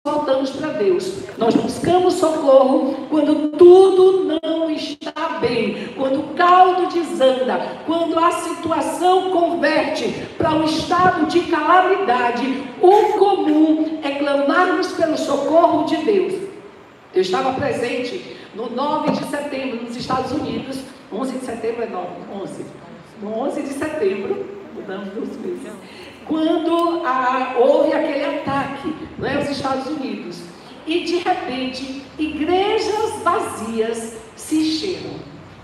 voltamos para Deus. Nós buscamos socorro quando tudo não está bem, quando o caldo desanda, quando a situação converte para um estado de calamidade. O comum é clamarmos pelo socorro de Deus. Eu estava presente no 9 de setembro nos Estados Unidos. 11 de setembro é 9, 11. No 11 de setembro, mudamos 2 meses, quando houve aquele ataque, nos Estados Unidos, e de repente igrejas vazias se encheram.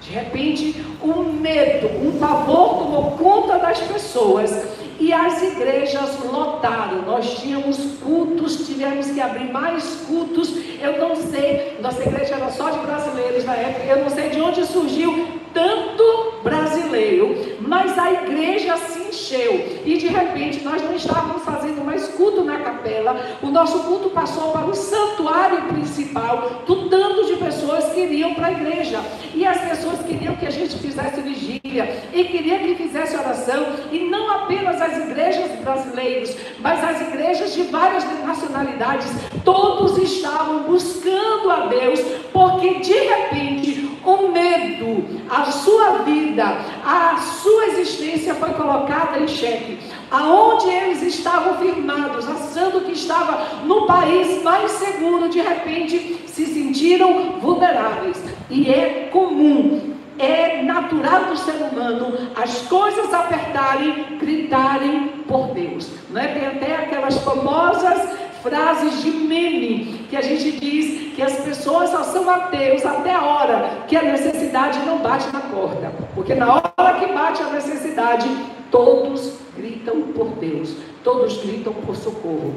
De repente um medo, um pavor tomou conta das pessoas e as igrejas lotaram. Nós tínhamos cultos, tivemos que abrir mais cultos. Eu não sei, nossa igreja era só de brasileiros na época, eu não sei de onde surgiu tanto brasileiro, mas a igreja se encheu e de repente nós não estávamos fazendo mais culto na capela. O nosso culto passou para o santuário principal, do tanto de pessoas que iriam para a igreja, e as pessoas queriam que a gente fizesse vigília e queriam que fizesse oração, e não apenas as igrejas brasileiras, mas as igrejas de várias nacionalidades. Todos estavam buscando a Deus, porque de repente o medo, a sua vida, a sua existência foi colocada em xeque. Aonde eles estavam firmados, achando que estava no país mais seguro, de repente se sentiram vulneráveis. E é comum, é natural do ser humano as coisas apertarem, gritarem por Deus. Não é? Tem até aquelas famosas frases de meme que a gente diz que as pessoas só são ateus até a hora que a necessidade não bate na porta, porque na hora que bate a necessidade, todos gritam por Deus, todos gritam por socorro.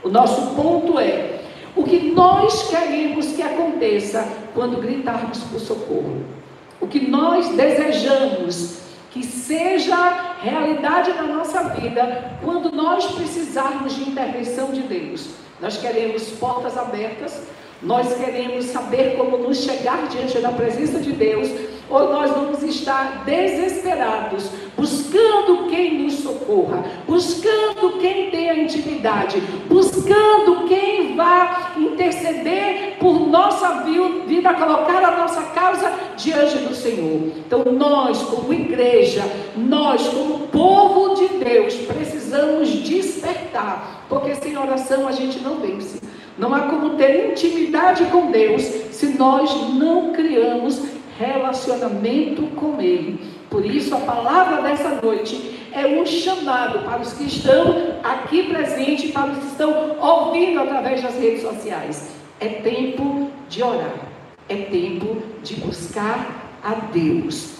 O nosso ponto é: o que nós queremos que aconteça quando gritarmos por socorro? O que nós desejamos que seja realidade na nossa vida quando nós precisarmos de intervenção de Deus? Nós queremos portas abertas, nós queremos saber como nos chegar diante da presença de Deus, ou nós vamos estar desesperados, buscando quem nos socorra, buscando quem tenha intimidade, buscando quem vá interceder por nossa vida, colocar a nossa causa diante do Senhor. Então nós, como igreja, nós como povo de Deus, precisamos despertar, porque sem oração a gente não vence. Não há como ter intimidade com Deus se nós não criamos relacionamento com Ele. Por isso a palavra dessa noite é um chamado para os que estão aqui presentes, para os que estão ouvindo através das redes sociais. É tempo de orar, é tempo de buscar a Deus.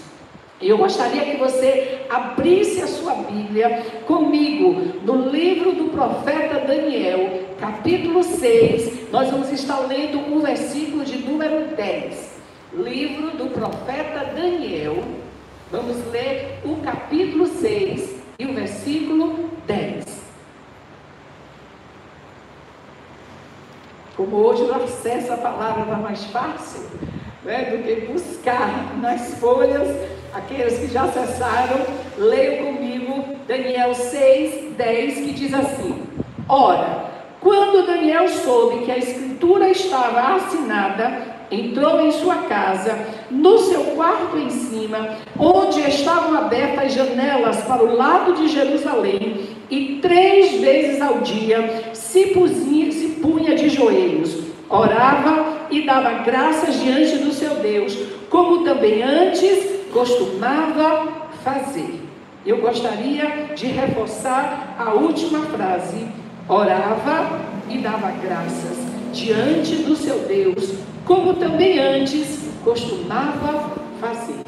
Eu gostaria que você abrisse a sua Bíblia comigo no livro do profeta Daniel, capítulo 6. Nós vamos estar lendo o versículo de número 10. Livro do profeta Daniel. Vamos ler o capítulo 6 e o versículo 10. Como hoje o acesso à palavra está mais fácil, do que buscar nas folhas. Aqueles que já acessaram, leiam comigo Daniel 6, 10, que diz assim: Ora, quando Daniel soube que a escritura estava assinada, entrou em sua casa, no seu quarto em cima, onde estavam abertas as janelas para o lado de Jerusalém, e 3 vezes ao dia se punha de joelhos, orava e dava graças diante do seu Deus, como também antes costumava fazer. Eu gostaria de reforçar a última frase: orava e dava graças diante do seu Deus, como também antes costumava fazer.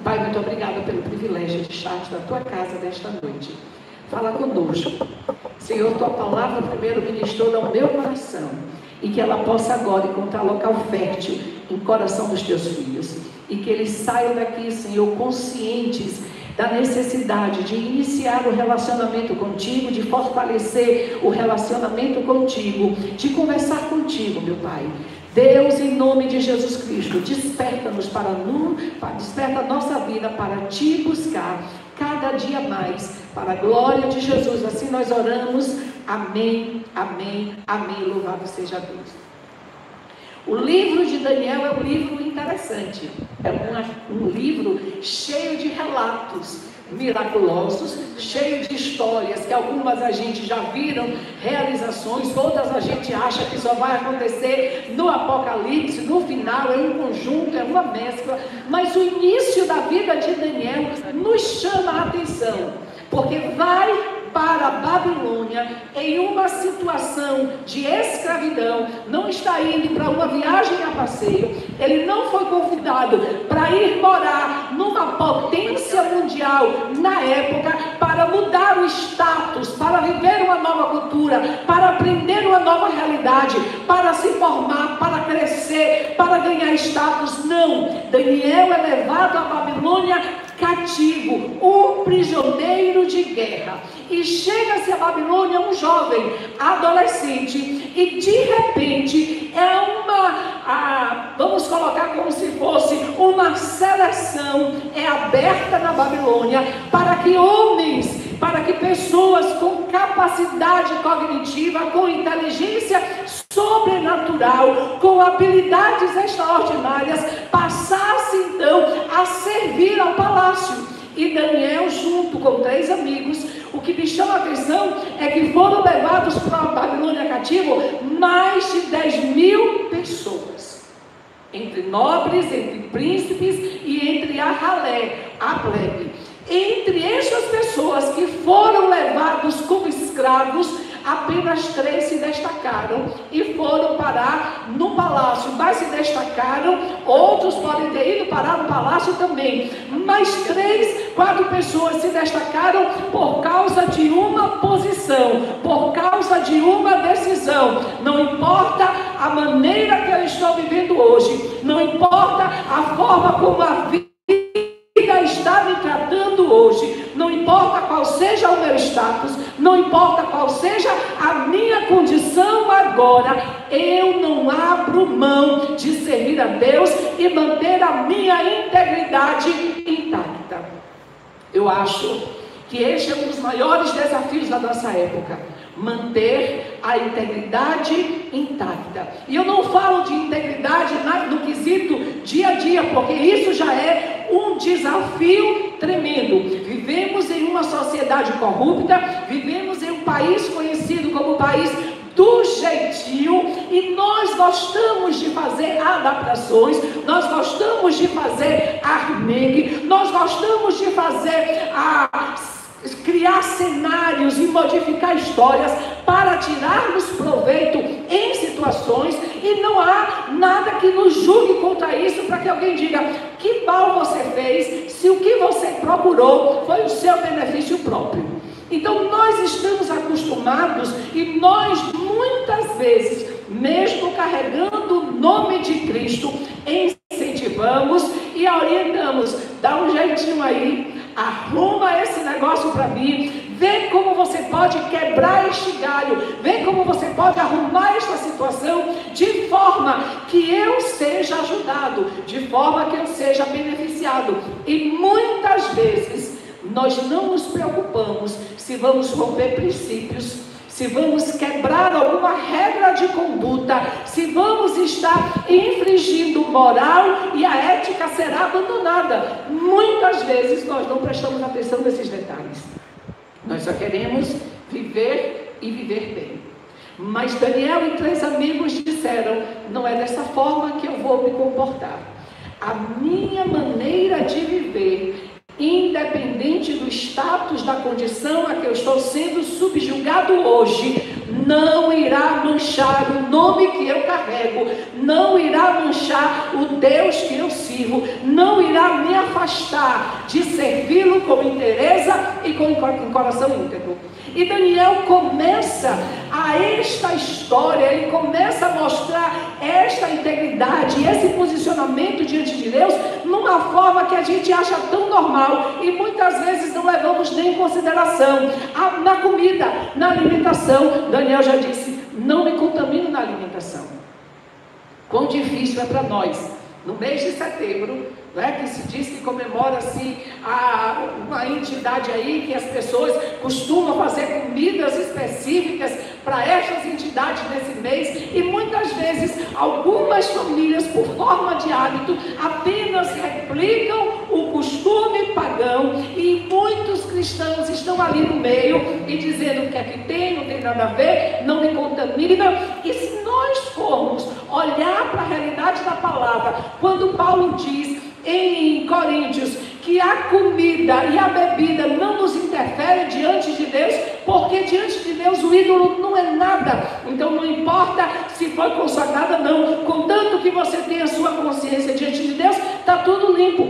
Pai, muito obrigada pelo privilégio de estar na tua casa nesta noite. Fala conosco, Senhor. Tua palavra primeiro ministrou no meu coração, e que ela possa agora encontrar local fértil em coração dos teus filhos, e que eles saiam daqui, Senhor, conscientes da necessidade de iniciar o relacionamento contigo, de fortalecer o relacionamento contigo, de conversar contigo, meu Pai. Deus, em nome de Jesus Cristo, desperta-nos desperta a nossa vida para te buscar cada dia mais, para a glória de Jesus. Assim nós oramos amém, amém, amém, louvado seja Deus. O livro de Daniel é um livro interessante, é um livro cheio de relatos miraculosos, cheio de histórias que algumas a gente já viram, realizações, outras a gente acha que só vai acontecer no Apocalipse, no final, é um conjunto, é uma mescla, mas o início da vida de Daniel nos chama a atenção, porque vai para a Babilônia em uma situação de escravidão, não está indo para uma viagem a passeio, ele não foi convidado para ir morar numa potência mundial na época, para mudar o status, para viver uma nova cultura, para aprender uma nova realidade, para se formar, para crescer, para ganhar status. Não, Daniel é levado à Babilônia cativo, um prisioneiro de guerra, e chega-se a Babilônia um jovem, adolescente, e de repente vamos colocar como se fosse uma seleção, é aberta na Babilônia, para que homens, para que pessoas com capacidade cognitiva, com inteligência sobrenatural, com habilidades extraordinárias, passassem então a servir ao palácio. E Daniel, junto com 3 amigos, o que me chama a atenção é que foram levados para a Babilônia cativo mais de 10.000 pessoas, entre nobres, entre príncipes e entre a ralé, a plebe. Entre estas pessoas que foram levados como escravos, apenas 3 se destacaram e foram parar no palácio, mas se destacaram, outros podem ter ido parar no palácio também, mas 3, 4 pessoas se destacaram por causa de uma posição, por causa de uma decisão. Não importa a maneira que eu estou vivendo hoje, não importa a forma como a vida está me tratando hoje, não importa qual seja o meu status, não importa qual seja a minha condição agora, eu não abro mão de servir a Deus e manter a minha integridade intacta. Eu acho que este é um dos maiores desafios da nossa época, manter a integridade intacta. E eu não falo de integridade no quesito dia a dia, porque isso já é um desafio tremendo. Vivemos em uma sociedade corrupta, vivemos em um país conhecido como o país do jeitinho, e nós gostamos de fazer adaptações, nós gostamos de fazer arremegue, nós gostamos de fazer criar cenários e modificar histórias para tirarmos proveito em situações, e não há nada que nos julgue contra isso, para que alguém diga que mal você fez, se o que você procurou foi o seu benefício próprio. Então nós estamos acostumados, e nós muitas vezes, mesmo carregando o nome de Cristo, incentivamos e orientamos, dá um jeitinho aí, arruma esse negócio para mim, vê como você pode quebrar este galho, vê como você pode arrumar esta situação, de forma que eu seja ajudado, de forma que eu seja beneficiado. E muitas vezes nós não nos preocupamos se vamos romper princípios, se vamos quebrar alguma regra de conduta, se vamos estar infringindo moral e a ética será abandonada. Muitas vezes nós não prestamos atenção nesses detalhes. Nós só queremos viver e viver bem. Mas Daniel e 3 amigos disseram: não é dessa forma que eu vou me comportar. A minha maneira de viver, independente do status, da condição a que eu estou sendo subjugado hoje, não irá manchar o nome que eu carrego, não irá manchar o Deus que eu sirvo, não irá me afastar de servi-lo com interesse e com coração íntegro. E Daniel começa esta história, ele começa a mostrar esta integridade, esse posicionamento diante de Deus, numa forma que a gente acha tão normal, e muitas vezes não levamos nem em consideração. Na comida, na alimentação, Daniel já disse: não me contamino na alimentação. Quão difícil é para nós, no mês de setembro, né, que se diz que comemora-se uma entidade aí, que as pessoas costumam fazer comidas específicas para estas entidades nesse mês, e muitas vezes algumas famílias, por forma de hábito, apenas replicam o costume pagão, e muitos cristãos estão ali no meio e dizendo que aqui tem, não tem nada a ver, não me contamina. E se nós formos olhar para a realidade da palavra, quando Paulo diz em Coríntios que a comida e a bebida não nos interferem diante de Deus, porque diante de Deus o ídolo não é nada. Então não importa se foi consagrada não, contanto que você tenha a sua consciência diante de Deus, está tudo limpo.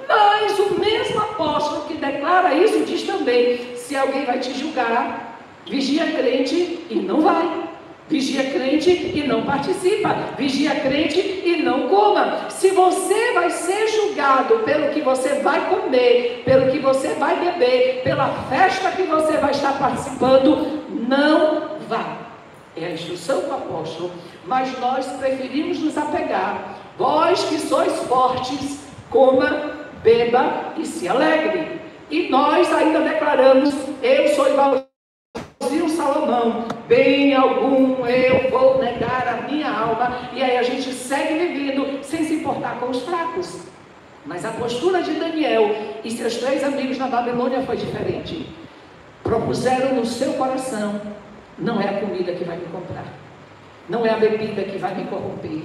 Mas o mesmo apóstolo que declara isso diz também: se alguém vai te julgar, vigia crente e não vai. Vigia crente e não participa. Vigia crente e não coma. Se você vai ser julgado pelo que você vai comer, pelo que você vai beber, pela festa que você vai estar participando, não vá. É a instrução do apóstolo. Mas nós preferimos nos apegar. Vós que sois fortes, coma, beba e se alegre. E nós ainda declaramos: eu sou igual Salomão, bem algum eu vou negar a minha alma. E aí a gente segue vivendo sem se importar com os fracos. Mas a postura de Daniel e seus 3 amigos na Babilônia foi diferente. Propuseram no seu coração: não é a comida que vai me comprar, não é a bebida que vai me corromper.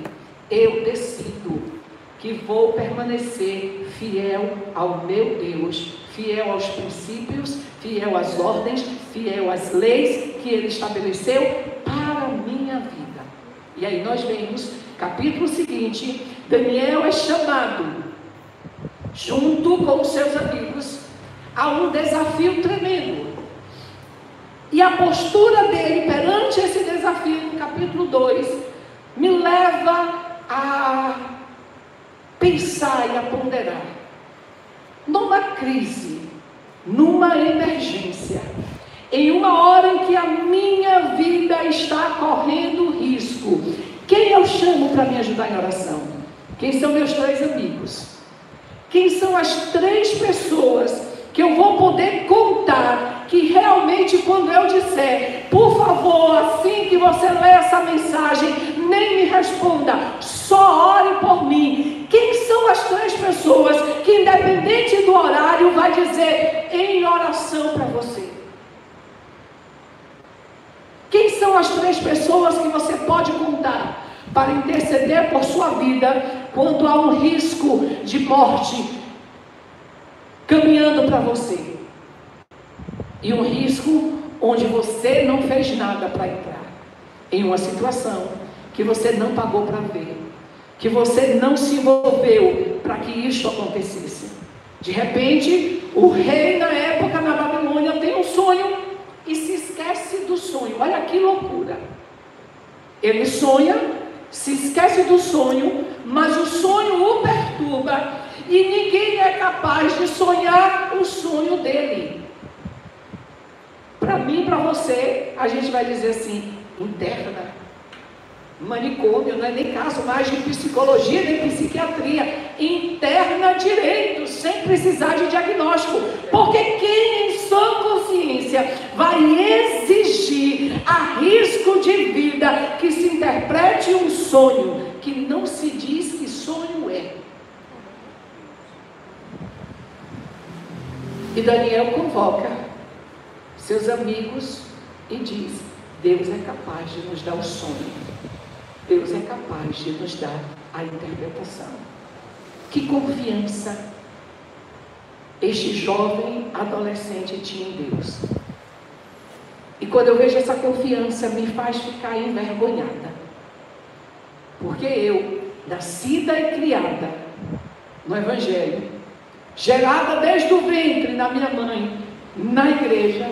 Eu decido que vou permanecer fiel ao meu Deus, fiel aos princípios, fiel às ordens, fiel às leis que Ele estabeleceu para a minha vida. E aí nós vemos, capítulo seguinte, Daniel é chamado, junto com os seus amigos, a um desafio tremendo. E a postura dele perante esse desafio, no capítulo 2, me leva a pensar e a ponderar. Numa crise, numa emergência, em uma hora em que a minha vida está correndo risco, quem eu chamo para me ajudar em oração? Quem são meus 3 amigos? Quem são as 3 pessoas que eu vou poder contar, que realmente quando eu disser, por favor, assim que você lê essa mensagem, nem me responda, só ore por mim. Quem são as 3 pessoas que, independente do horário, vai dizer em oração para você? Quem são as 3 pessoas que você pode contar para interceder por sua vida quando há um risco de morte caminhando para você? E um risco onde você não fez nada para entrar em uma situação que você não pagou para ver, que você não se envolveu para que isso acontecesse. De repente, o rei na época na Babilônia tem um sonho e se esquece do sonho. Olha que loucura. Ele sonha, se esquece do sonho, mas o sonho o perturba e ninguém é capaz de sonhar o sonho dele. Para mim, para você, a gente vai dizer assim: interna, manicômio, não é nem caso mais de psicologia nem psiquiatria, interna direito, sem precisar de diagnóstico, porque quem em sã consciência vai exigir a risco de vida que se interprete um sonho que não se diz que sonho é? E Daniel convoca seus amigos e diz: Deus é capaz de nos dar o sonho, Deus é capaz de nos dar a interpretação. Que confiança este jovem adolescente tinha em Deus. E quando eu vejo essa confiança, me faz ficar envergonhada, porque eu, nascida e criada no Evangelho, gerada desde o ventre da minha mãe, na igreja,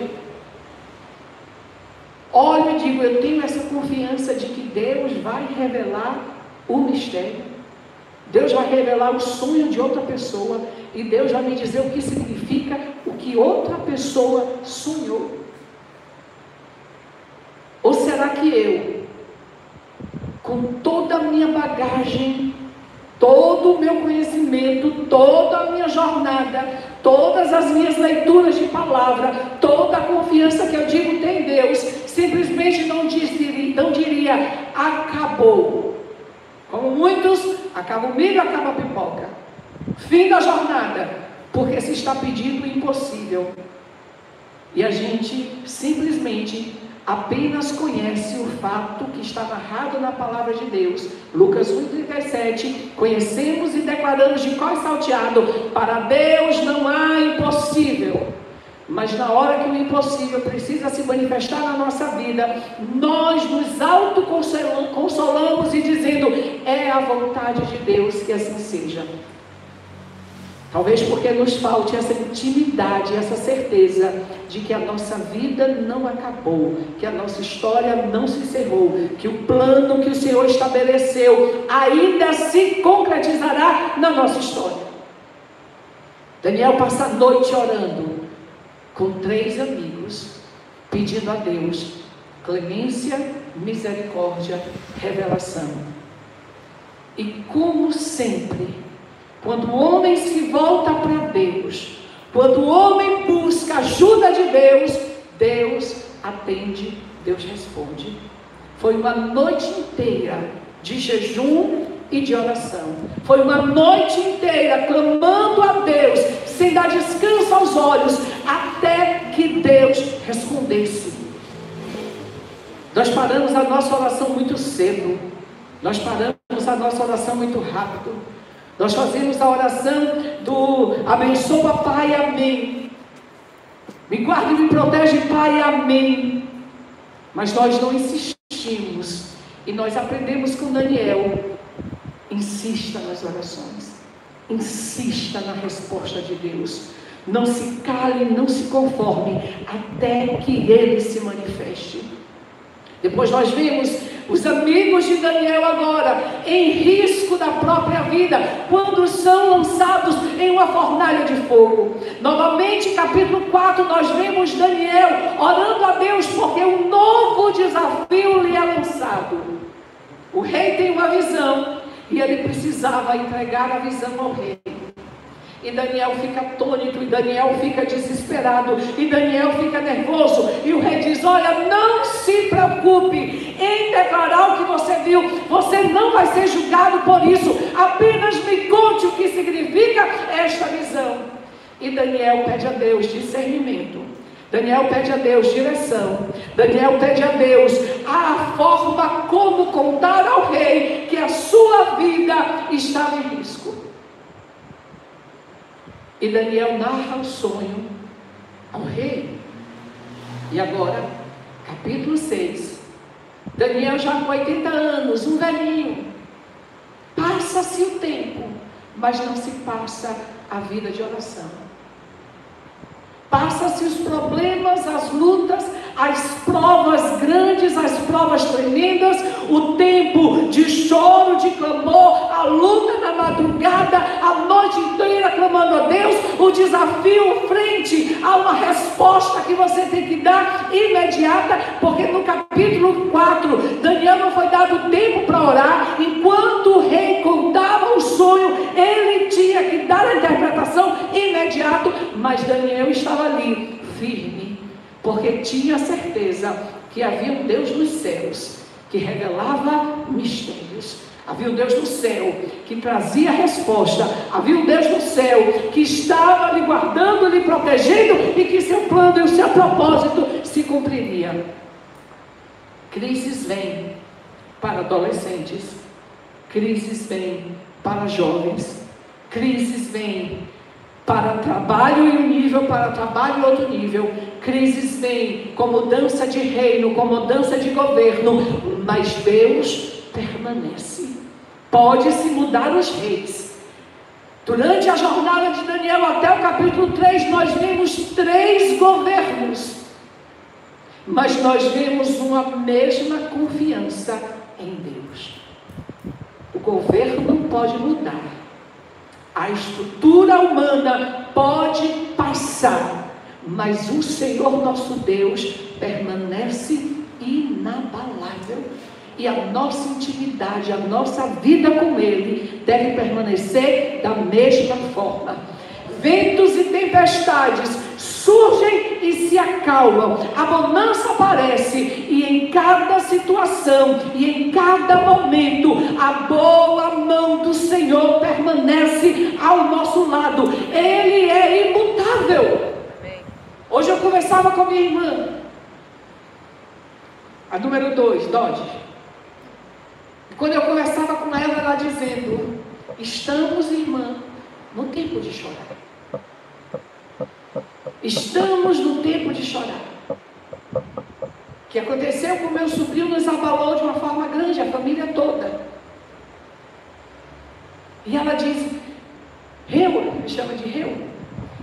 olho e digo: eu tenho essa confiança de que Deus vai revelar o mistério, Deus vai revelar o sonho de outra pessoa, e Deus vai me dizer o que significa o que outra pessoa sonhou. Ou será que eu, com toda a minha bagagem, todo o meu conhecimento, toda a minha jornada, todas as minhas leituras de palavra, toda a confiança que eu digo ter em Deus, simplesmente não diria, acabou. Como muitos, acaba o milho, acaba a pipoca. Fim da jornada, porque se está pedindo o impossível. E a gente simplesmente apenas conhece o fato que está narrado na palavra de Deus. Lucas 1,37, conhecemos e declaramos de cor salteado, para Deus não há impossível. Mas na hora que o impossível precisa se manifestar na nossa vida, nós nos autoconsolamos e dizendo, é a vontade de Deus que assim seja. Talvez porque nos falte essa intimidade, essa certeza de que a nossa vida não acabou, que a nossa história não se encerrou, que o plano que o Senhor estabeleceu ainda se concretizará na nossa história. Daniel passa a noite orando com 3 amigos, pedindo a Deus clemência, misericórdia, revelação. E como sempre, quando o homem se volta para Deus, quando o homem busca a ajuda de Deus, Deus atende, Deus responde. Foi uma noite inteira de jejum e de oração. Foi uma noite inteira clamando a Deus, sem dar descanso aos olhos, até que Deus respondesse. Nós paramos a nossa oração muito cedo. Nós paramos a nossa oração muito rápido. Nós fazemos a oração do abençoa, Pai, amém. Me guarda e me protege, Pai, amém. Mas nós não insistimos. E nós aprendemos com Daniel. Insista nas orações. Insista na resposta de Deus. Não se cale, não se conforme, até que Ele se manifeste. Depois nós vemos os amigos de Daniel agora em risco da própria vida, quando são lançados em uma fornalha de fogo. Novamente, capítulo 4, nós vemos Daniel orando a Deus, porque um novo desafio lhe é lançado. O rei tem uma visão, e ele precisava entregar a visão ao rei. E Daniel fica atônito, e Daniel fica desesperado, e Daniel fica nervoso, e o rei diz, olha, não se preocupe em declarar o que você viu, você não vai ser julgado por isso, apenas me conte o que significa esta visão. E Daniel pede a Deus discernimento, Daniel pede a Deus direção, Daniel pede a Deus a forma como contar ao rei que a sua vida estava em risco. E Daniel narra o sonho ao rei. E agora, capítulo 6. Daniel já com 80 anos, um velhinho. Passa-se o tempo, mas não se passa a vida de oração. Passa-se os problemas, as lutas, as provas grandes, as provas tremendas, o tempo de choro, de clamor, a luta na madrugada, a noite inteira clamando a Deus, o desafio frente a uma resposta que você tem que dar imediata, porque no capítulo 4, Daniel não foi dado tempo para orar, enquanto o rei contava o sonho, ele tinha que dar a interpretação imediata, mas Daniel estava ali, firme, porque tinha certeza que havia um Deus nos céus, que revelava mistérios, havia um Deus no céu, que trazia resposta, havia um Deus no céu, que estava lhe guardando, lhe protegendo, e que seu plano e o seu propósito se cumpriria. Crises vêm para adolescentes, crises vêm para jovens, crises vêm para trabalho em um nível, para trabalho em outro nível. Crises vêm com mudança de reino, com mudança de governo, mas Deus permanece. Pode-se mudar os reis. Durante a jornada de Daniel até o capítulo 3, nós vemos 3 governos, mas nós vemos uma mesma confiança em Deus. O governo pode mudar, a estrutura humana pode passar, mas o Senhor nosso Deus permanece inabalável. e a nossa intimidade, a nossa vida com Ele deve permanecer da mesma forma. Ventos e tempestades surgem e se acalmam, a bonança aparece, e em cada situação e em cada momento a boa mão do Senhor permanece ao nosso lado. Ele é imutável. Hoje eu conversava com minha irmã, a número 2, Dodge. Quando eu conversava com ela, ela dizendo: estamos, irmã, no tempo de chorar. Estamos no tempo de chorar. O que aconteceu com meu sobrinho nos abalou de uma forma grande, a família toda. E ela diz: Reu, me chama de Reu.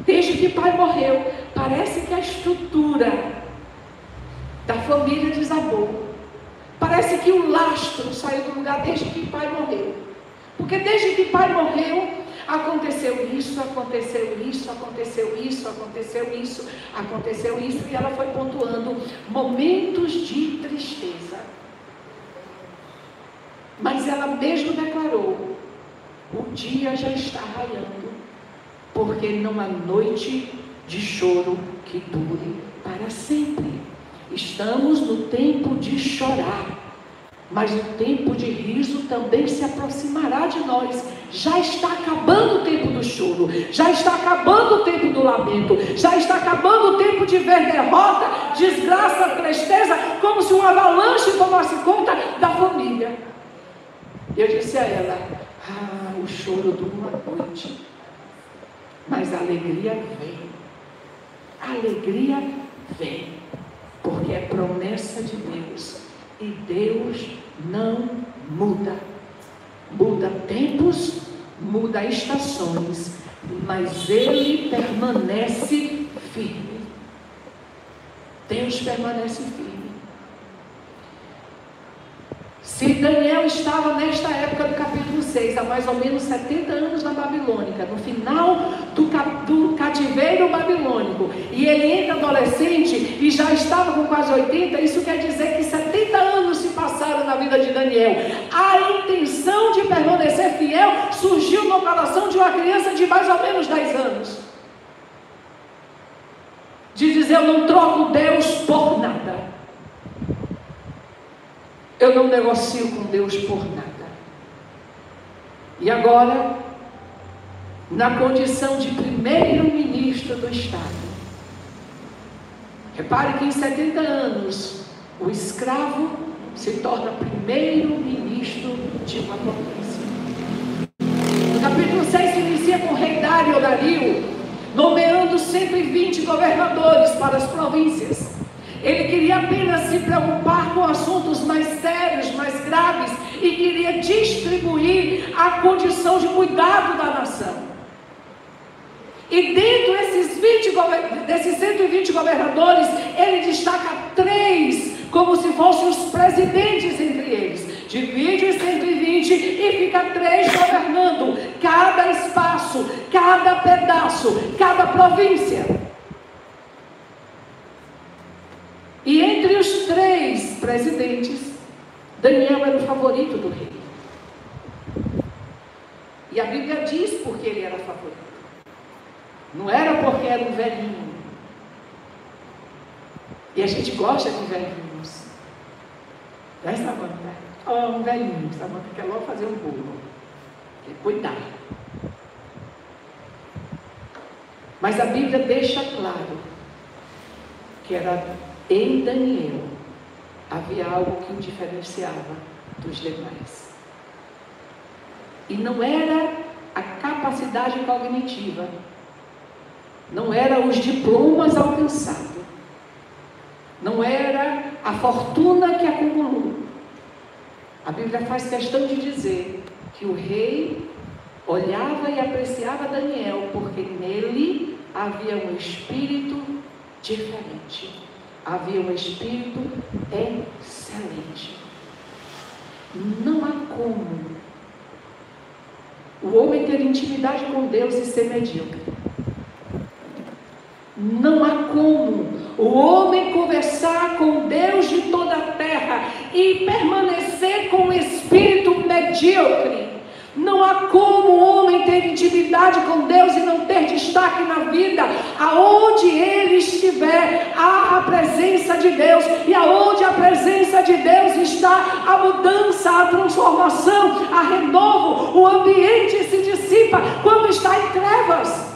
Desde que pai morreu, parece que a estrutura da família desabou. Parece que o lastro saiu do lugar desde que pai morreu. Porque desde que pai morreu, aconteceu isso, aconteceu isso, aconteceu isso, aconteceu isso, aconteceu isso, e ela foi pontuando momentos de tristeza. Mas ela mesmo declarou: o dia já está raiando, porque não há noite de choro que dure para sempre. Estamos no tempo de chorar, mas o tempo de riso também se aproximará de nós. Já está acabando o tempo do choro, já está acabando o tempo do lamento, já está acabando o tempo de ver derrota, desgraça, tristeza, como se uma avalanche tomasse conta da família. Eu disse a ela: o choro dura uma noite, mas a alegria vem. A alegria vem, porque é promessa de Deus, e Deus não muda. Muda tempos, muda estações, mas Ele permanece firme. Deus permanece firme. Se Daniel estava nesta época do capítulo 6, há mais ou menos 70 anos na Babilônica, no final do cativeiro babilônico, e ele entra adolescente e já estava com quase 80, isso quer dizer que 70 anos se passaram na vida de Daniel. A intenção de permanecer fiel surgiu no coração de uma criança de mais ou menos 10 anos. De dizer: eu não troco Deus por nada. Eu não negocio com Deus por nada. E agora, na condição de primeiro-ministro do Estado, repare que em 70 anos, o escravo se torna primeiro-ministro de uma potência. No capítulo 6 se inicia com o rei Dario, nomeando 120 governadores para as províncias. Ele queria apenas se preocupar com assuntos mais sérios, mais graves, e queria distribuir a condição de cuidado da nação. E dentro desses 120 governadores, ele destaca 3 como se fossem os presidentes entre eles. Divide os 120 e fica 3 governando cada espaço, cada pedaço, cada província. E entre os 3 presidentes, Daniel era o favorito do rei. E a Bíblia diz porque ele era favorito. Não era porque era um velhinho. E a gente gosta de velhinhos. Né, Samanta? Um velhinho. Samanta quer logo fazer um bolo. Quer cuidar. Mas a Bíblia deixa claro que era em Daniel havia algo que o diferenciava dos demais. E não era a capacidade cognitiva, não era os diplomas alcançados, não era a fortuna que acumulou. A Bíblia faz questão de dizer que o rei olhava e apreciava Daniel, porque nele havia um espírito diferente. Havia um espírito excelente. Não há como o homem ter intimidade com Deus e ser medíocre. Não há como o homem conversar com Deus de toda a terra e permanecer com o espírito medíocre. Não há como o homem ter intimidade com Deus e não ter destaque na vida. Aonde ele estiver, há a presença de Deus. E aonde a presença de Deus está, a mudança, a transformação, a renovo. O ambiente se dissipa quando está em trevas.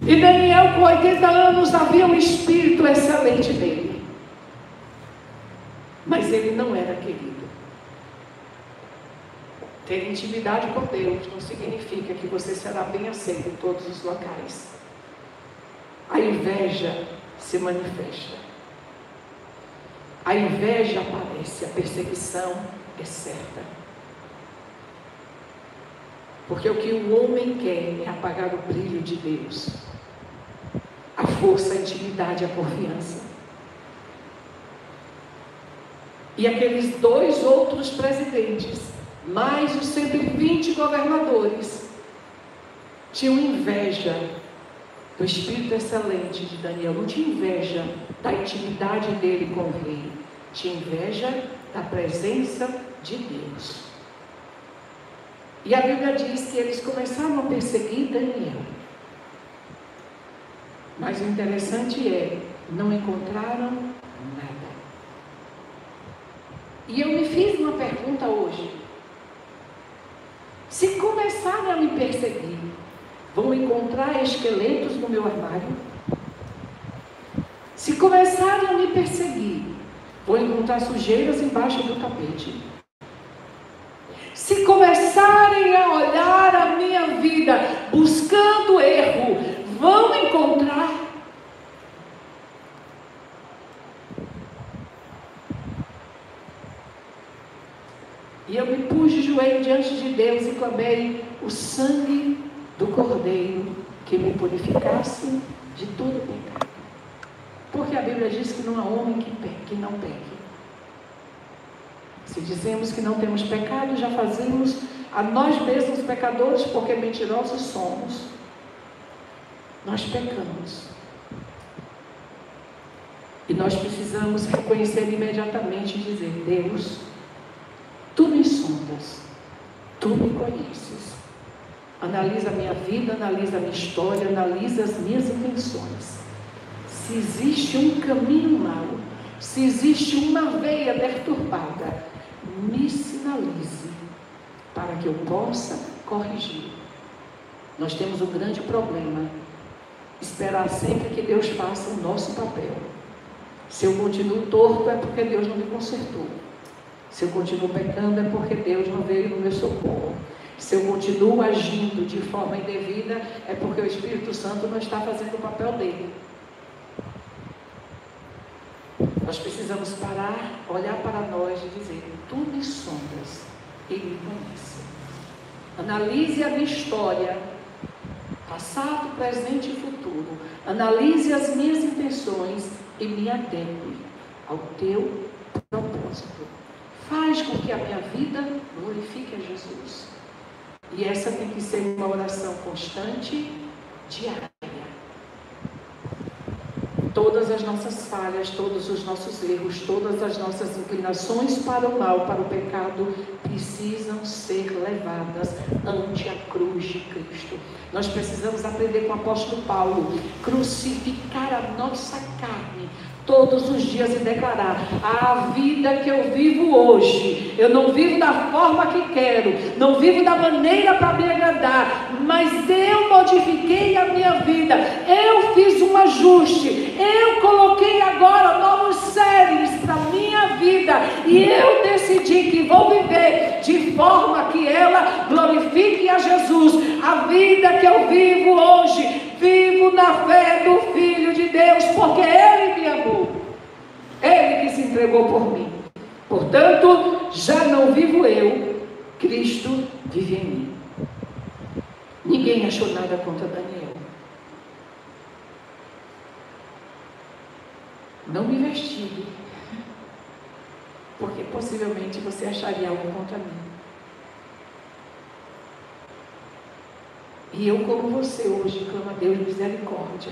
E Daniel, com 80 anos, havia um espírito excelente nele. Mas ele não era querido. Ter intimidade com Deus não significa que você será bem aceito em todos os locais. A inveja se manifesta. A inveja aparece, a perseguição é certa. Porque o que o homem quer é apagar o brilho de Deus. A força, a intimidade, a confiança. E aqueles 2 outros presidentes, mais os 120 governadores, tinham inveja do espírito excelente de Daniel. Não tinha inveja da intimidade dele com o rei, tinha inveja da presença de Deus. E a Bíblia diz que eles começaram a perseguir Daniel. Mas o interessante é, não encontraram nada. E eu me fiz uma pergunta hoje. Se começarem a me perseguir, vão encontrar esqueletos no meu armário? Se começarem a me perseguir, vão encontrar sujeiras embaixo do tapete? Se começarem a olhar a minha vida buscando erro, vão encontrar? E eu me pus de joelho diante de Deus e clamei o sangue do Cordeiro que me purificasse de todo pecado. Porque a Bíblia diz que não há homem que não peque. Se dizemos que não temos pecado, já fazemos a nós mesmos pecadores, porque mentirosos somos. Nós pecamos. E nós precisamos reconhecer imediatamente e dizer: Deus, Tu me sondas, Tu me conheces. Analisa a minha vida, analisa a minha história, analisa as minhas intenções. Se existe um caminho mau, se existe uma veia perturbada, me sinalize para que eu possa corrigir. Nós temos um grande problema: esperar sempre que Deus faça o nosso papel. Se eu continuo torto, é porque Deus não me consertou. Se eu continuo pecando, é porque Deus não veio no meu socorro. Se eu continuo agindo de forma indevida, é porque o Espírito Santo não está fazendo o papel dele. Nós precisamos parar, olhar para nós e dizer: Tu me sondas e me conhece. Analise a minha história, passado, presente e futuro. Analise as minhas intenções e me adeque ao Teu propósito. Faz com que a minha vida glorifique a Jesus. E essa tem que ser uma oração constante, diária. Todas as nossas falhas, todos os nossos erros, todas as nossas inclinações para o mal, para o pecado, precisam ser levadas ante a cruz de Cristo. Nós precisamos aprender com o apóstolo Paulo, crucificar a nossa carne todos os dias e declarar: a vida que eu vivo hoje, eu não vivo da forma que quero, não vivo da maneira para me agradar, mas eu modifiquei a minha vida, eu fiz um ajuste, eu coloquei agora novos séries para a minha vida, e eu decidi que vou viver de forma que ela glorifique a Jesus. A vida que eu vivo hoje, vivo na fé do Filho de Deus, porque Ele me amou, Ele que se entregou por mim. Portanto, já não vivo eu, Cristo vive em mim. Ninguém achou nada contra Daniel. Não me investigue, porque possivelmente você acharia algo contra mim. E eu, como você hoje, clamo a Deus misericórdia.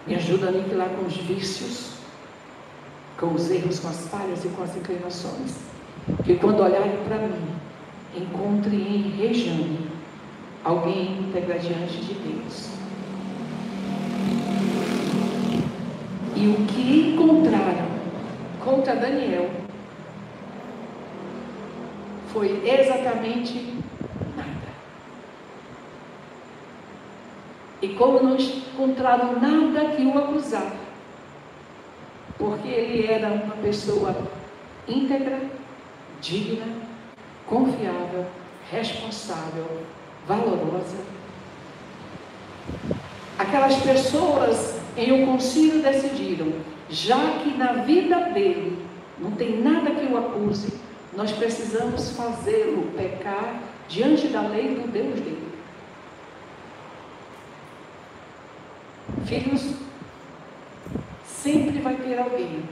Me ajuda a aniquilar com os vícios, com os erros, com as falhas e com as inclinações. Que quando olharem para mim, encontre em Rejane alguém íntegra diante de Deus. E o que encontraram contra Daniel foi exatamente nada. E como não encontraram nada que o acusava, porque ele era uma pessoa íntegra, digna, confiável, responsável, valorosa. Aquelas pessoas em um concílio decidiram, já que na vida dele não tem nada que o acuse, nós precisamos fazê-lo pecar diante da lei do Deus dele. Filhos, sempre vai ter alguém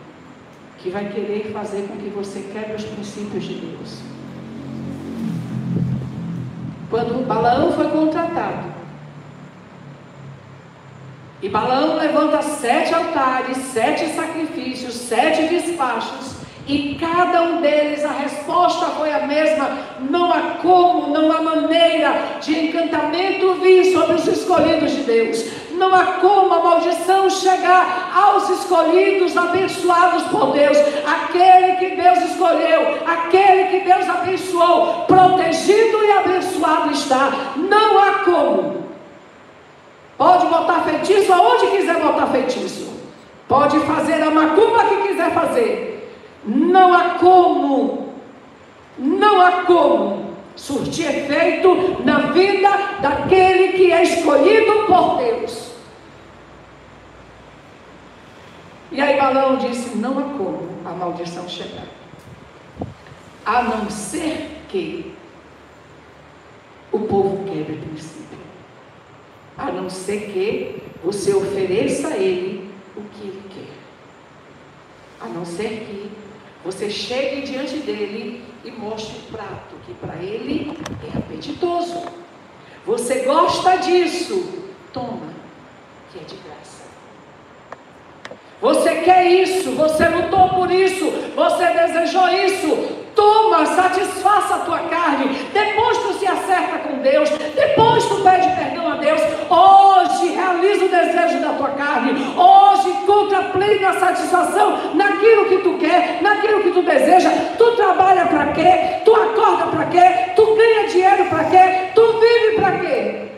que vai querer fazer com que você quebre os princípios de Deus. Quando Balaão foi contratado, e Balaão levanta 7 altares, 7 sacrifícios, 7 despachos, e cada um deles a resposta foi a mesma: não há como, não há maneira de encantamento vir sobre os escolhidos de Deus. Não há como a maldição chegar aos escolhidos, abençoados por Deus. Aquele que Deus escolheu, aquele que Deus abençoou, protegido e abençoado está. Não há como. Pode botar feitiço aonde quiser botar feitiço. Pode fazer a macumba que quiser fazer. Não há como. Não há como surtir efeito na vida daquele que é escolhido por Deus. E aí Balaão disse: não há como a maldição chegar, a não ser que o povo quebre o princípio, a não ser que você ofereça a ele o que ele quer, a não ser que você chegue diante dele e mostre o prato que para ele é apetitoso. Você gosta disso? Toma, que é de graça. Você quer isso, você lutou por isso, você desejou isso. Toma, satisfaça a tua carne. Depois tu se acerta com Deus, depois tu pede perdão a Deus. Hoje realiza o desejo da tua carne. Hoje encontra plena satisfação naquilo que tu quer, naquilo que tu deseja. Tu trabalha para quê? Tu acorda para quê? Tu ganha dinheiro para quê? Tu vive para quê?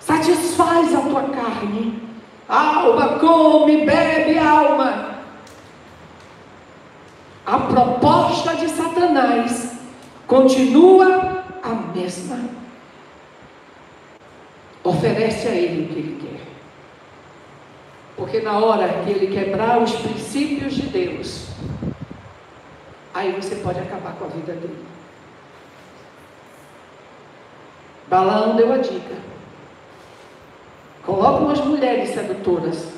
Satisfaz a tua carne. Alma, come, bebe, alma. A proposta de Satanás continua a mesma. Oferece a ele o que ele quer. Porque na hora que ele quebrar os princípios de Deus, aí você pode acabar com a vida dele. Balaão deu a dica: coloca umas mulheres sedutoras,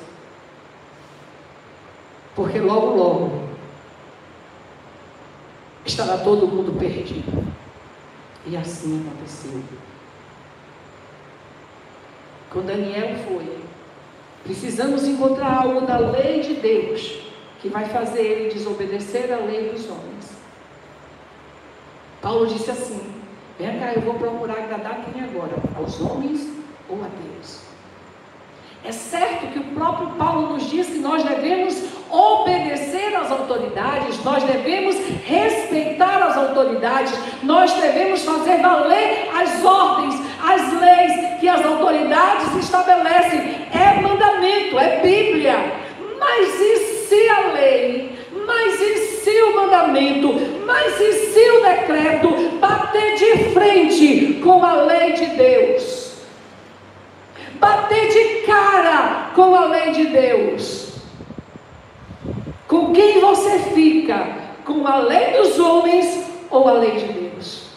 porque logo, logo estará todo mundo perdido. E assim aconteceu. Com Daniel foi: precisamos encontrar algo da lei de Deus que vai fazer ele desobedecer a lei dos homens. Paulo disse assim: vem cá, eu vou procurar agradar quem agora? Aos homens ou a Deus? É certo que o próprio Paulo nos diz que nós devemos obedecer às autoridades, nós devemos respeitar as autoridades, nós devemos fazer valer as ordens, as leis que as autoridades estabelecem. É mandamento, é Bíblia. Mas e se a lei, mas e se o mandamento, mas e se o decreto bater de frente com a lei de Deus? Bater de cara com a lei de Deus? Com quem você fica? Com a lei dos homens ou a lei de Deus?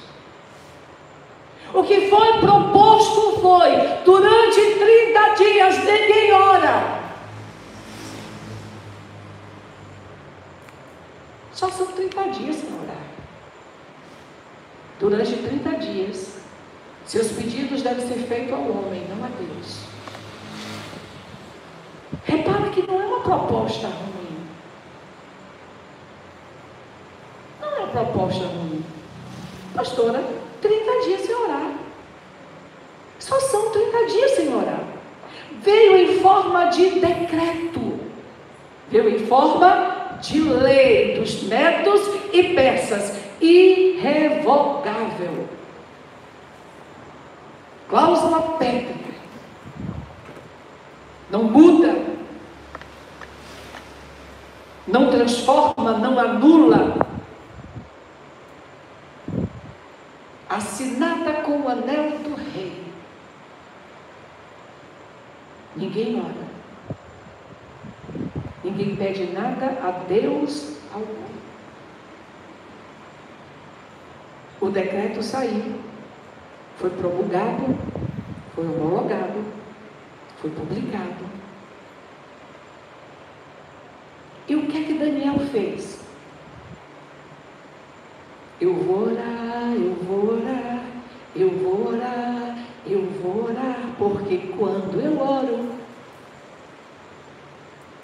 O que foi proposto foi: durante 30 dias ninguém ora. Só são 30 dias sem orar. Durante 30 dias, seus pedidos devem ser feitos ao homem, não a Deus. Repare proposta ruim. Não é proposta ruim. Pastora, 30 dias sem orar. Só são 30 dias sem orar. Veio em forma de decreto. Veio em forma de lei dos medos e persas. Irrevogável. Cláusula pétrea. Não muda. Não transforma, não anula. Assinada com o anel do rei. Ninguém ora. Ninguém pede nada a Deus algum. O decreto saiu, foi promulgado, foi homologado, foi publicado. E o que é que Daniel fez? Eu vou orar, eu vou orar, eu vou orar, eu vou orar, porque quando eu oro,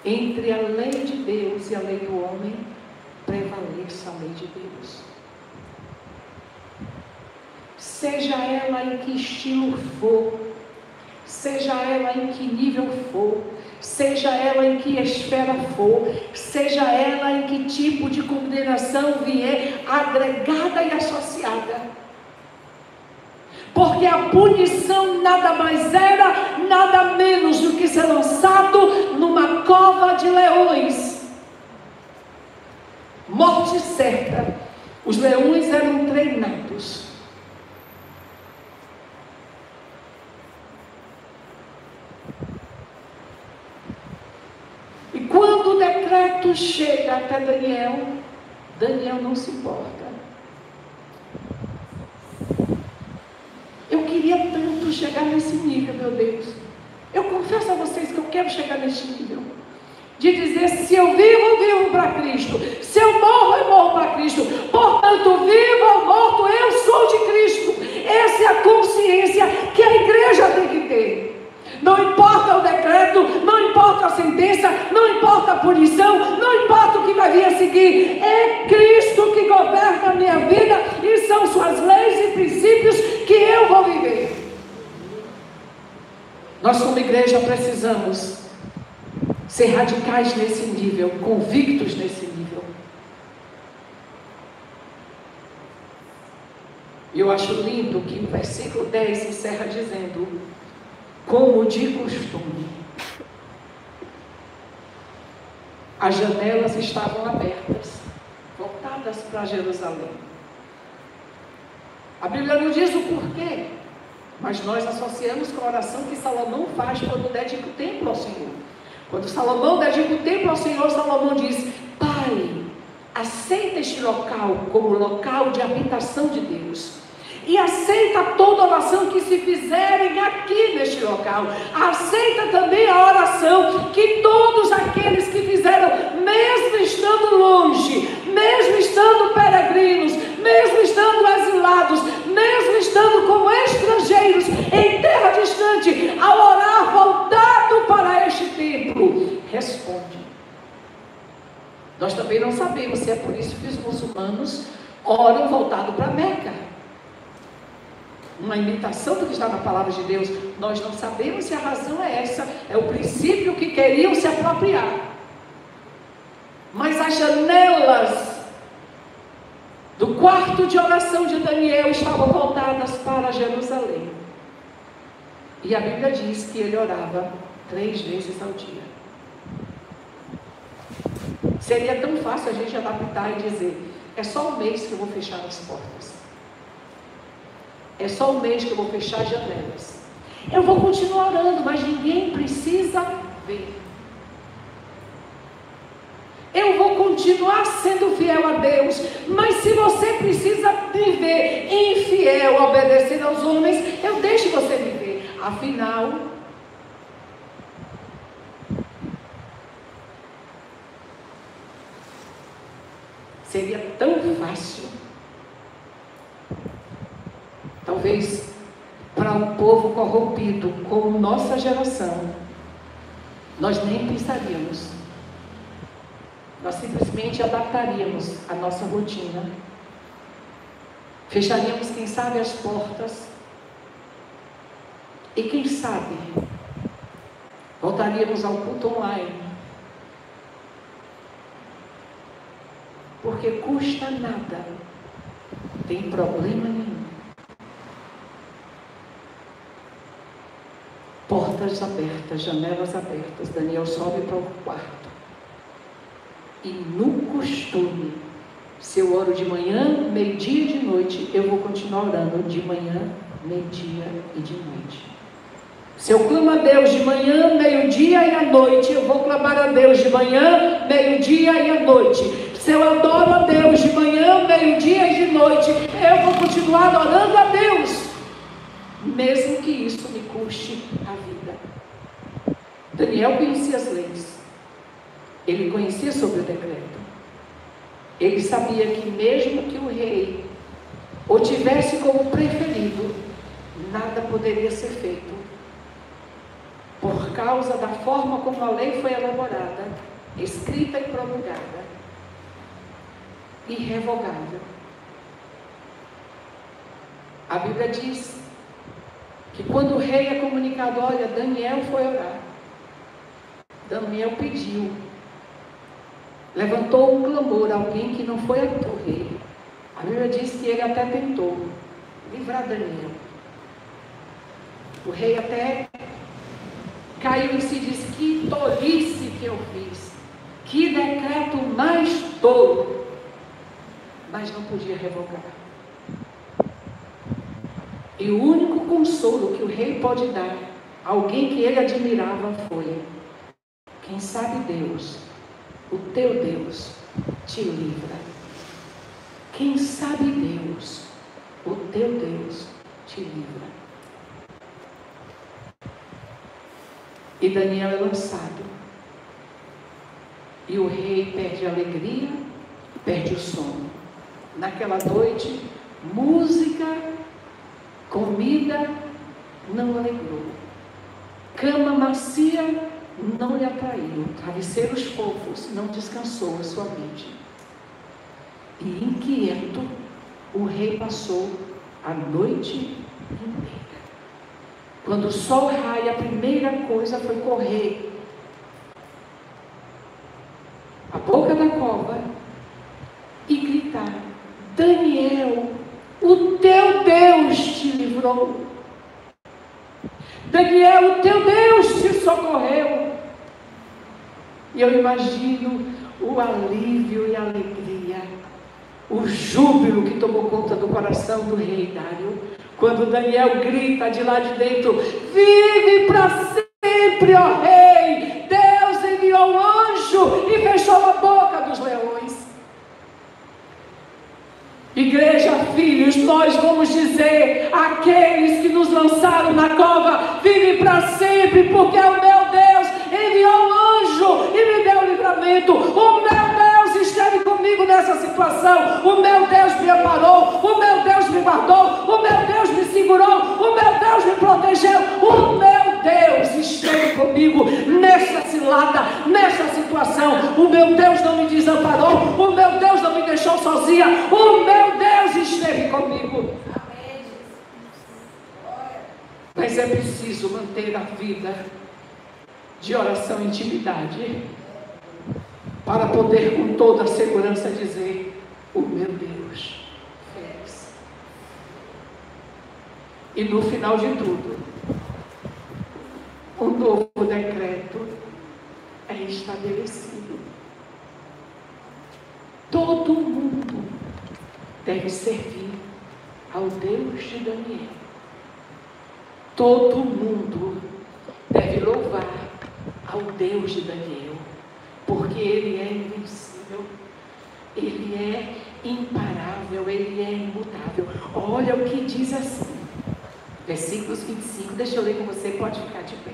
entre a lei de Deus e a lei do homem, prevaleça a lei de Deus. Seja ela em que estilo for, seja ela em que nível for, seja ela em que esfera for, seja ela em que tipo de condenação vier agregada e associada. Porque a punição nada mais era, nada menos do que ser lançado numa cova de leões. Morte certa. Os leões eram treinados. E quando o decreto chega até Daniel, Daniel não se importa. Eu queria tanto chegar nesse nível, meu Deus. Eu confesso a vocês que eu quero chegar nesse nível. De dizer, se eu vivo, vivo para Cristo. Se eu morro, eu morro para Cristo. Portanto, vivo ou morto, eu sou de Cristo. Essa é a consciência que a igreja tem que ter. Não importa o decreto, não importa a sentença, não importa a punição, não importa o que vai vir a seguir. É Cristo que governa a minha vida e são suas leis e princípios que eu vou viver. Nós como igreja precisamos ser radicais nesse nível, convictos nesse nível. E eu acho lindo que o versículo 10 encerra dizendo: como de costume, as janelas estavam abertas, voltadas para Jerusalém. A Bíblia não diz o porquê, mas nós associamos com a oração que Salomão faz quando dedica o templo ao Senhor. Quando Salomão dedica o templo ao Senhor, Salomão diz: Pai, aceita este local como local de habitação de Deus. E aceita toda oração que se fizerem aqui neste local. Aceita também a oração que todos aqueles que fizeram, mesmo estando longe, mesmo estando peregrinos, mesmo estando exilados, mesmo estando como estrangeiros em terra distante, ao orar voltado para este templo, responde. Nós também não sabemos se é por isso que os muçulmanos oram voltado para Meca. Uma imitação do que está na palavra de Deus. Nós não sabemos se a razão é essa, é o princípio que queriam se apropriar. Mas as janelas do quarto de oração de Daniel estavam voltadas para Jerusalém. E a Bíblia diz que ele orava 3 vezes ao dia. Seria tão fácil a gente adaptar e dizer: é só um mês que eu vou fechar as portas. É só um mês que eu vou fechar as janelas. Eu vou continuar orando, mas ninguém precisa ver. Eu vou continuar sendo fiel a Deus, mas se você precisa viver infiel, obedecer aos homens, eu deixo você viver. Afinal, seria tão fácil. Talvez para um povo corrompido como nossa geração, nós nem pensaríamos nós simplesmente adaptaríamos a nossa rotina. Fecharíamos, quem sabe, as portas. E quem sabe, voltaríamos ao culto online. Porque custa nada, tem problema nenhum. Portas abertas, janelas abertas. Daniel sobe para o quarto. E no costume, se eu oro de manhã, meio-dia e de noite, eu vou continuar orando de manhã, meio-dia e de noite. Se eu clamo a Deus de manhã, meio-dia e à noite, eu vou clamar a Deus de manhã, meio-dia e à noite. Se eu adoro a Deus de manhã, meio-dia e de noite, eu vou continuar adorando a Deus, mesmo que isso me custe a vida. Daniel conhecia as leis. Ele conhecia sobre o decreto. Ele sabia que mesmo que o rei o tivesse como preferido, nada poderia ser feito, por causa da forma como a lei foi elaborada, escrita e promulgada, irrevogável. A Bíblia diz que quando o rei é comunicado, olha, Daniel foi orar, Daniel pediu, levantou um clamor, alguém que não foi até o rei. A Bíblia diz que ele até tentou livrar Daniel. O rei até caiu em si e disse: que tolice que eu fiz, que decreto mais tolo. Mas não podia revogar. E o único consolo que o rei pode dar a alguém que ele admirava foi: quem sabe Deus, o teu Deus, te livra. Quem sabe Deus, o teu Deus, te livra. E Daniel é lançado. E o rei perde a alegria, perde o sono. Naquela noite, música, comida não alegrou. Cama macia não lhe atraiu. Travesseiros fofos não descansou a sua mente. E inquieto, o rei passou a noite inteira. Quando o sol raia, a primeira coisa foi correr à boca da cova e gritar: Daniel, o teu Deus te livrou. Daniel, o teu Deus te socorreu. E eu imagino o alívio e a alegria, o júbilo que tomou conta do coração do rei Dário, quando Daniel grita de lá de dentro: vive para sempre, ó rei! Deus enviou um anjo e fechou a boca dos leões. Igreja, filhos, nós vamos dizer àqueles que nos lançaram na cova: vive para sempre, porque o meu Deus enviou um anjo e me deu livramento. O meu Deus esteve comigo nessa situação. O meu Deus me amparou. O meu Deus me guardou. O meu Deus me segurou. O meu Deus me protegeu. O meu Deus esteve comigo nessa cilada, nessa situação. O meu Deus não me desamparou. O meu Deus não me deixou sozinha. O meu Deus esteve comigo. Mas é preciso manter a vida de oração e intimidade para poder com toda a segurança dizer: o meu Deus fez. E no final de tudo, um novo decreto é estabelecido. Todo mundo deve servir ao Deus de Daniel. Todo mundo deve louvar ao Deus de Daniel, porque Ele é invencível, Ele é imparável, Ele é imutável. Olha o que diz assim, versículos 25, deixa eu ler com você, pode ficar de pé.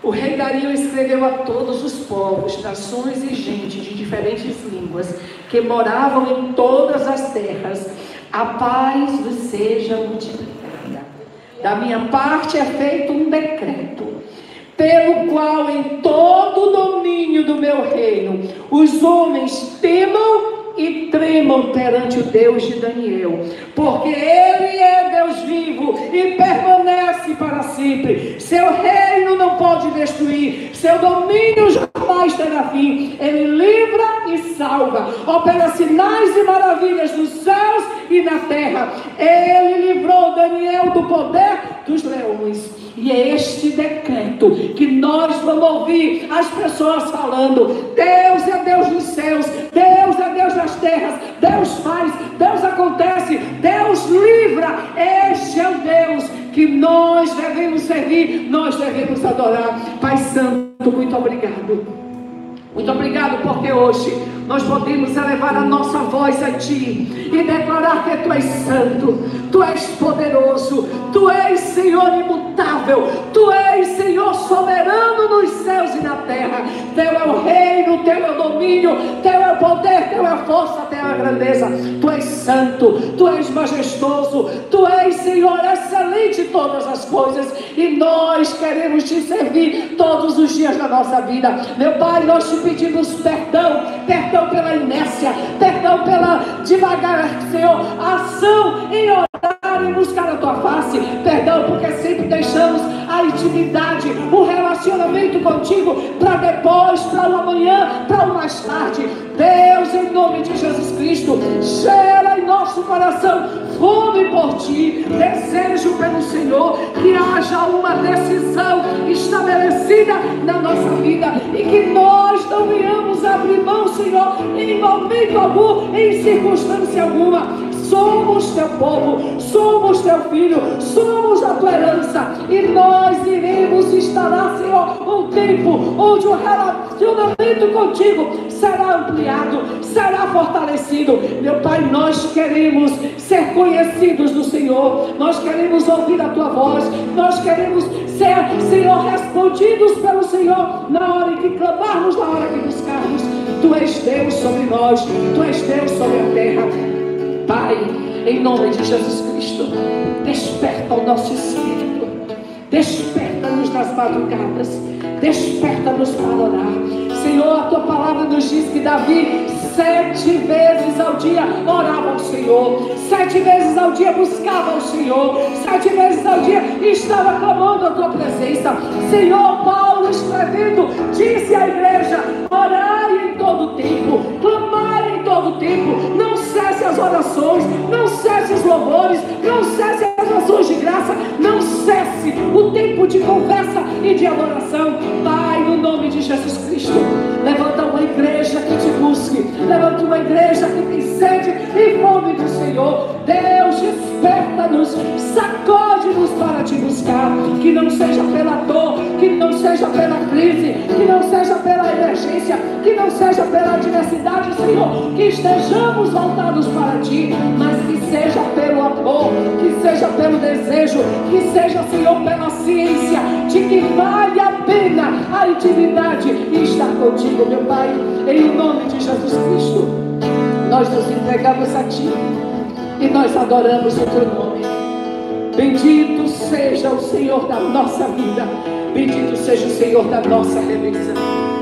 O rei Dario escreveu a todos os povos, nações e gente de diferentes línguas que moravam em todas as terras: a paz vos seja multiplicada. Da minha parte é feito um decreto pelo qual em todo o domínio do meu reino os homens temam e tremam perante o Deus de Daniel, porque Ele é Deus vivo e permanece para sempre. Seu reino não pode destruir, seu domínio jamais terá fim. Ele livra e salva, opera sinais e maravilhas nos céus e na terra. Ele livrou Daniel do poder dos leões. E é este decreto que nós vamos ouvir as pessoas falando: Deus é Deus dos céus, Deus é Deus das terras, Deus faz, Deus acontece, Deus livra. Este é o Deus que nós devemos servir, nós devemos adorar. Pai Santo, muito obrigado. Muito obrigado, porque hoje nós podemos elevar a nossa voz a Ti e declarar que Tu és santo, Tu és poderoso, Tu és Senhor imutável, Tu és Senhor soberano nos céus e na terra. Teu é o reino, Teu é o domínio, Teu é o poder, Teu é a força, Teu é a grandeza. Tu és santo, Tu és majestoso, Tu és, Senhor, excelente em todas as coisas, e nós queremos Te servir todos os dias da nossa vida. Meu Pai, nós Te pedimos perdão pela inércia, perdão pela devagar, Senhor, ação em orar e buscar a Tua face. Perdão porque sempre deixamos a intimidade, o relacionamento contigo para depois, para o amanhã, para o mais tarde. Deus, em nome de Jesus Cristo, gera em nosso coração fome por Ti, desejo pelo Senhor, que haja uma decisão estabelecida na nossa vida e que nós não venhamos abrir mão, Senhor, em momento algum, em circunstância alguma. Somos Teu povo, somos Teu filho, somos a Tua herança, e nós iremos estar, Senhor, um tempo onde o relacionamento contigo será ampliado, será fortalecido. Meu Pai, nós queremos ser conhecidos do Senhor, nós queremos ouvir a Tua voz, nós queremos ser, Senhor, respondidos pelo Senhor na hora em que clamarmos, na hora que buscarmos. Tu és Deus sobre nós, Tu és Deus sobre a terra. Pai, em nome de Jesus Cristo, desperta o nosso espírito, desperta-nos nas madrugadas, desperta-nos para orar. Senhor, a Tua palavra nos diz que Davi 7 vezes ao dia orava ao Senhor, 7 vezes ao dia buscava ao Senhor, 7 vezes ao dia estava clamando a Tua presença. Senhor, Paulo escrevendo, disse à igreja: orai em todo tempo, clamai em todo tempo, não cesse as orações, não cesse os louvores, não cesse as ações de graça, não cesse o tempo de conversa e de adoração. Pai, no nome de Jesus Cristo, levanta uma igreja que Te busque, levanta uma igreja que tem sede e fome do Senhor. Deus, desperta-nos, sacode-nos para Te buscar, que não seja pela dor, que não seja pela crise, que não seja pela emergência, que não seja pela adversidade, Senhor, que estejamos voltados para Ti, mas que seja pelo amor, que seja pelo desejo, que seja, Senhor, pela ciência de que vale a pena a intimidade e estar contigo, meu Pai. Em nome de Jesus Cristo, nós nos entregamos a Ti e nós adoramos o Teu nome. Bendito seja o Senhor da nossa vida, bendito seja o Senhor da nossa redenção.